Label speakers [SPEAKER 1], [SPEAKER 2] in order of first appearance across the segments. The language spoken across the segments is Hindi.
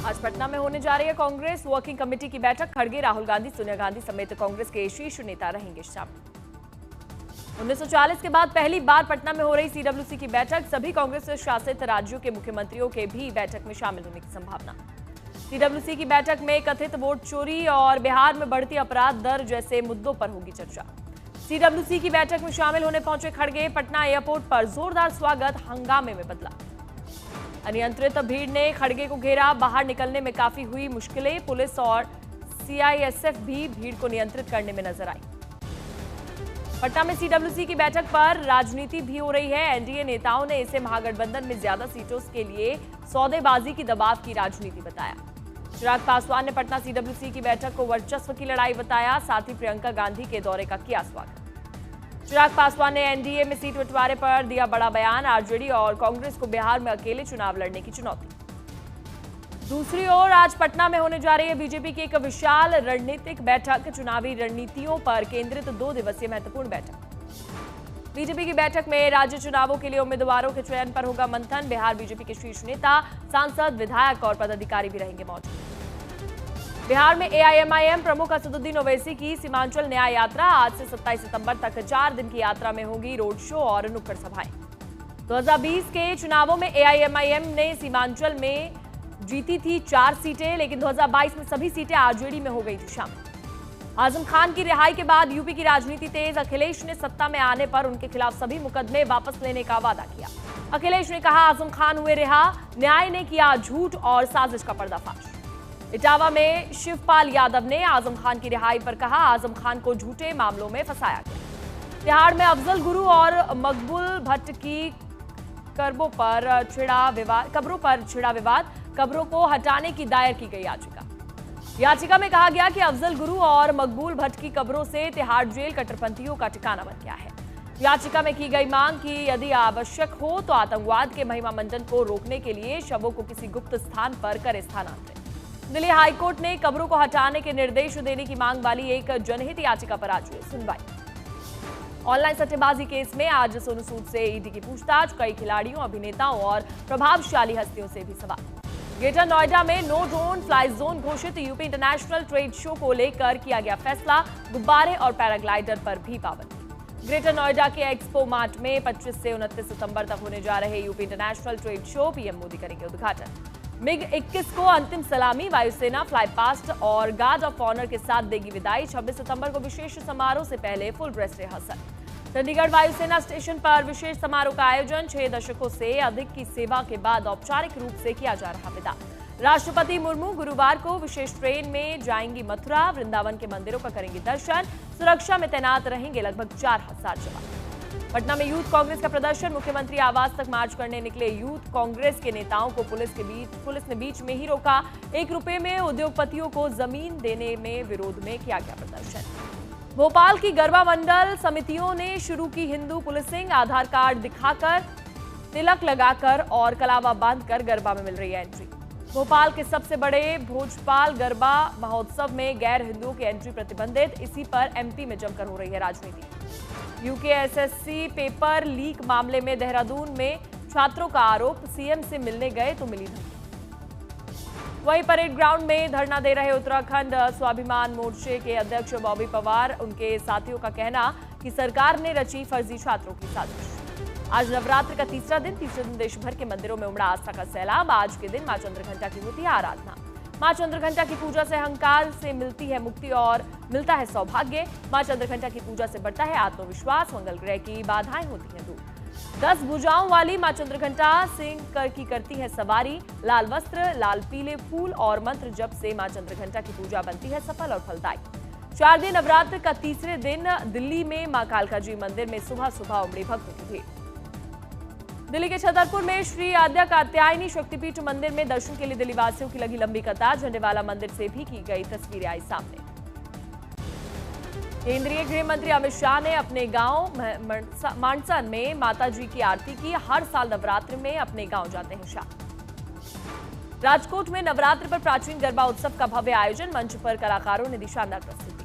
[SPEAKER 1] आज पटना में होने जा रही है कांग्रेस वर्किंग कमेटी की बैठक। खड़गे, राहुल गांधी, सोनिया गांधी समेत कांग्रेस के शीर्ष नेता रहेंगे शामिल। 1940 के बाद पहली बार पटना में हो रही सीडब्ल्यूसी की बैठक। सभी कांग्रेस शासित राज्यों के मुख्यमंत्रियों के भी बैठक में शामिल होने की संभावना। सीडब्ल्यूसी की बैठक में कथित वोट चोरी और बिहार में बढ़ती अपराध दर जैसे मुद्दों पर होगी चर्चा। सीडब्ल्यूसी की बैठक में शामिल होने पहुंचे खड़गे। पटना एयरपोर्ट पर जोरदार स्वागत हंगामे में बदला। अनियंत्रित भीड़ ने खड़गे को घेरा। बाहर निकलने में काफी हुई मुश्किलें। पुलिस और सीआईएसएफ भी भीड़ को नियंत्रित करने में नजर आई। पटना में सीडब्ल्यूसी की बैठक पर राजनीति भी हो रही है। एनडीए नेताओं ने इसे महागठबंधन में ज्यादा सीटों के लिए सौदेबाजी की दबाव की राजनीति बताया। चिराग पासवान ने पटना सीडब्ल्यूसी की बैठक को वर्चस्व की लड़ाई बताया। साथ ही प्रियंका गांधी के दौरे का किया स्वागत। चिराग पासवान ने एनडीए में सीट बंटवारे पर दिया बड़ा बयान। आरजेडी और कांग्रेस को बिहार में अकेले चुनाव लड़ने की चुनौती। दूसरी ओर आज पटना में होने जा रही है बीजेपी की एक विशाल रणनीतिक बैठक। चुनावी रणनीतियों पर केंद्रित 2 दिवसीय महत्वपूर्ण बैठक। बीजेपी की बैठक में राज्य चुनावों के लिए उम्मीदवारों के चयन पर होगा मंथन। बिहार बीजेपी के शीर्ष नेता, सांसद, विधायक और पदाधिकारी भी रहेंगे मौजूद। बिहार में एआईएमआईएम प्रमुख असदुद्दीन ओवैसी की सीमांचल न्याय यात्रा आज से 27 सितंबर तक 4 दिन की यात्रा में होगी रोड शो और नुक्कड़ सभाएं। 2020 के चुनावों में एआईएमआईएम ने सीमांचल में जीती थी 4 सीटें, लेकिन 2022 में सभी सीटें आरजेडी में हो गई थी शामिल। आजम खान की रिहाई के बाद यूपी की राजनीति तेज। अखिलेश ने सत्ता में आने पर उनके खिलाफ सभी मुकदमे वापस लेने का वादा किया। अखिलेश ने कहा आजम खान हुए रिहा, न्याय ने किया झूठ और साजिश का पर्दाफाश। इटावा में शिवपाल यादव ने आजम खान की रिहाई पर कहा आजम खान को झूठे मामलों में फंसाया गया। तिहाड़ में अफजल गुरु और मकबूल भट्ट की कब्रों पर छिड़ा विवाद। कब्रों को हटाने की दायर की गई याचिका में कहा गया कि अफजल गुरु और मकबूल भट्ट की कब्रों से तिहाड़ जेल कट्टरपंथियों का ठिकाना बन गया है। याचिका में की गई मांग कि यदि आवश्यक हो तो आतंकवाद के महिमा मंडन को रोकने के लिए शवों को किसी गुप्त स्थान पर करे स्थानांतरित। दिल्ली हाईकोर्ट ने कब्रों को हटाने के निर्देश देने की मांग वाली एक जनहित याचिका पर आज हुई सुनवाई। ऑनलाइन सट्टेबाजी केस में आज सोनू सूद से ईडी की पूछताछ। कई खिलाड़ियों, अभिनेताओं और प्रभावशाली हस्तियों से भी सवाल। ग्रेटर नोएडा में नो ड्रोन फ्लाई जोन घोषित। यूपी इंटरनेशनल ट्रेड शो को लेकर किया गया फैसला। गुब्बारे और पैराग्लाइडर पर भी पाबंदी। ग्रेटर नोएडा के एक्सपो मार्ट में 25 से 29 सितंबर तक होने जा रहे UP international trade show PM Modi करेंगे उद्घाटन। मिग 21 को अंतिम सलामी। वायुसेना फ्लाई पास्ट और गार्ड ऑफ ऑनर के साथ देगी विदाई। 26 सितंबर को विशेष समारोह से पहले फुल ड्रेस रिहर्सल। चंडीगढ़ वायुसेना स्टेशन पर विशेष समारोह का आयोजन। 6 दशकों से अधिक की सेवा के बाद औपचारिक रूप से किया जा रहा विदा। राष्ट्रपति मुर्मू गुरुवार को विशेष ट्रेन में जाएंगी मथुरा। वृंदावन के मंदिरों का करेंगी दर्शन। सुरक्षा में तैनात रहेंगे लगभग 4000 जवान। पटना में यूथ कांग्रेस का प्रदर्शन। मुख्यमंत्री आवास तक मार्च करने निकले यूथ कांग्रेस के नेताओं को पुलिस ने बीच में ही रोका। 1 रुपए में उद्योगपतियों को जमीन देने में विरोध में किया गया प्रदर्शन। भोपाल की गरबा मंडल समितियों ने शुरू की हिंदू पुलिसिंग। आधार कार्ड दिखाकर, तिलक लगाकर और कलावा बांधकर गरबा में मिल रही है एंट्री। भोपाल के सबसे बड़े भोजपाल गरबा महोत्सव में गैर हिंदुओं की एंट्री प्रतिबंधित। इसी पर एमपी में जमकर हो रही है राजनीति। यूकेएसएससी पेपर लीक मामले में देहरादून में छात्रों का आरोप। सीएम से मिलने गए तो मिली धमकी। वहीं परेड ग्राउंड में धरना दे रहे उत्तराखंड स्वाभिमान मोर्चे के अध्यक्ष बॉबी पवार, उनके साथियों का कहना कि सरकार ने रची फर्जी छात्रों की साजिश। आज नवरात्र का तीसरे दिन देश भर के मंदिरों में उमड़ा आस्था का सैलाब। आज के दिन मां चंद्रघंटा की होती है आराधना। मां चंद्रघंटा की पूजा से अहंकार से मिलती है मुक्ति और मिलता है सौभाग्य। मां चंद्रघंटा की पूजा से बढ़ता है आत्मविश्वास। मंगल ग्रह की बाधाएं होती हैं दूर। 10 भुजाओं वाली मां चंद्रघंटा सिंह की करती है सवारी। लाल वस्त्र, लाल पीले फूल और मंत्र जप से मां चंद्रघंटा की पूजा बनती है सफल और फलदायी। 4 दिन नवरात्र का तीसरे दिन दिल्ली में मां कालका जी मंदिर में सुबह सुबह उमड़ी भक्तों की भीड़। दिल्ली के छतरपुर में श्री आद्या कात्यायनी शक्तिपीठ मंदिर में दर्शन के लिए दिल्ली वासियों की लगी लंबी कतार। झंडेवाला मंदिर से भी की गई तस्वीरें आई सामने। केंद्रीय गृह मंत्री अमित शाह ने अपने गांव मानसन में माता जी की आरती की। हर साल नवरात्र में अपने गांव जाते हैं शाह। राजकोट में नवरात्र पर प्राचीन गरबा उत्सव का भव्य आयोजन। मंच पर कलाकारों ने दी शानदार प्रस्तुति।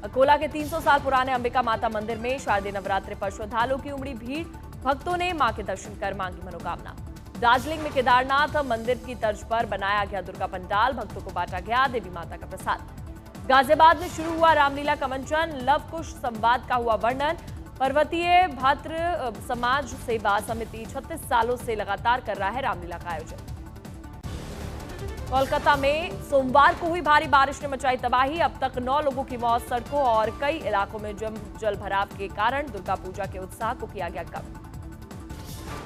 [SPEAKER 1] अकोला के 300 साल पुराने अंबिका माता मंदिर में शारदीय नवरात्र पर श्रद्धालुओं की उमड़ी भीड़। भक्तों ने मां के दर्शन कर मांगी मनोकामना। दार्जिलिंग में केदारनाथ मंदिर की तर्ज पर बनाया गया दुर्गा पंडाल, भक्तों को बांटा गया देवी माता का प्रसाद। गाजियाबाद में शुरू हुआ रामलीला का मंचन, लव कुश संवाद का हुआ वर्णन। पर्वतीय भाद्र समाज सेवा समिति 36 सालों से लगातार कर रहा है रामलीला का आयोजन। कोलकाता में सोमवार को हुई भारी बारिश ने मचाई तबाही, अब तक 9 लोगों की मौत। सड़कों और कई इलाकों में जल भराव के कारण दुर्गा पूजा के उत्साह को किया गया कम।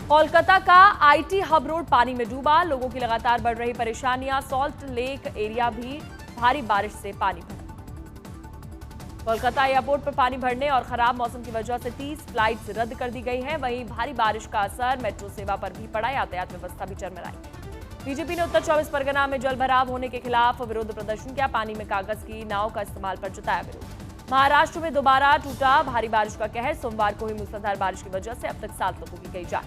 [SPEAKER 1] कोलकाता का आईटी हब रोड पानी में डूबा, लोगों की लगातार बढ़ रही परेशानियां। सॉल्ट लेक एरिया भी भारी बारिश से पानी भरा। कोलकाता एयरपोर्ट पर पानी भरने और खराब मौसम की वजह से 30 फ्लाइट्स रद्द कर दी गई हैं। वहीं भारी बारिश का असर मेट्रो सेवा पर भी पड़ा, यातायात व्यवस्था भी चरमराई। बीजेपी ने उत्तर 24 परगना में जल भराव होने के खिलाफ विरोध प्रदर्शन किया, पानी में कागज की नाव का इस्तेमाल पर जताया विरोध। महाराष्ट्र में दोबारा टूटा भारी बारिश का कहर, सोमवार को हुई मूसलाधार बारिश की वजह से अब तक 7 लोगों की गई जान।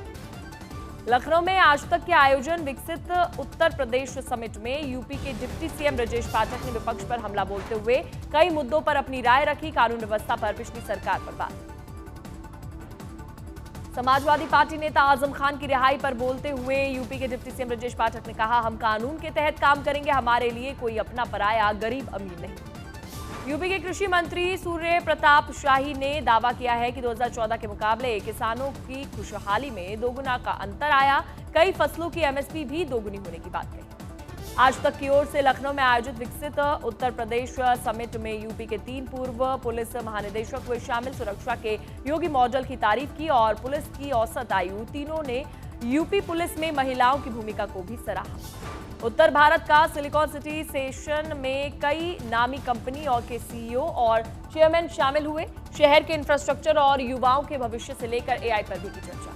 [SPEAKER 1] लखनऊ में आज तक के आयोजन विकसित उत्तर प्रदेश समिट में यूपी के डिप्टी सीएम ब्रजेश पाठक ने विपक्ष पर हमला बोलते हुए कई मुद्दों पर अपनी राय रखी, कानून व्यवस्था पर पिछली सरकार पर बात। समाजवादी पार्टी नेता आजम खान की रिहाई पर बोलते हुए यूपी के डिप्टी सीएम ब्रजेश पाठक ने कहा, हम कानून के तहत काम करेंगे, हमारे लिए कोई अपना पराया गरीब अमीर नहीं। यूपी के कृषि मंत्री सूर्य प्रताप शाही ने दावा किया है कि 2014 के मुकाबले किसानों की खुशहाली में दोगुना का अंतर आया, कई फसलों की एमएसपी भी दोगुनी होने की बात कही। आज तक की ओर से लखनऊ में आयोजित विकसित उत्तर प्रदेश समिट में यूपी के 3 पूर्व पुलिस महानिदेशक हुए शामिल। सुरक्षा के योगी मॉडल की तारीफ की और पुलिस की औसत आयु, तीनों ने यूपी पुलिस में महिलाओं की भूमिका को भी सराहा। उत्तर भारत का सिलिकॉन सिटी सेशन में कई नामी कंपनी और के सीईओ और चेयरमैन शामिल हुए। शहर के इंफ्रास्ट्रक्चर और युवाओं के भविष्य से लेकर एआई पर भी की चर्चा।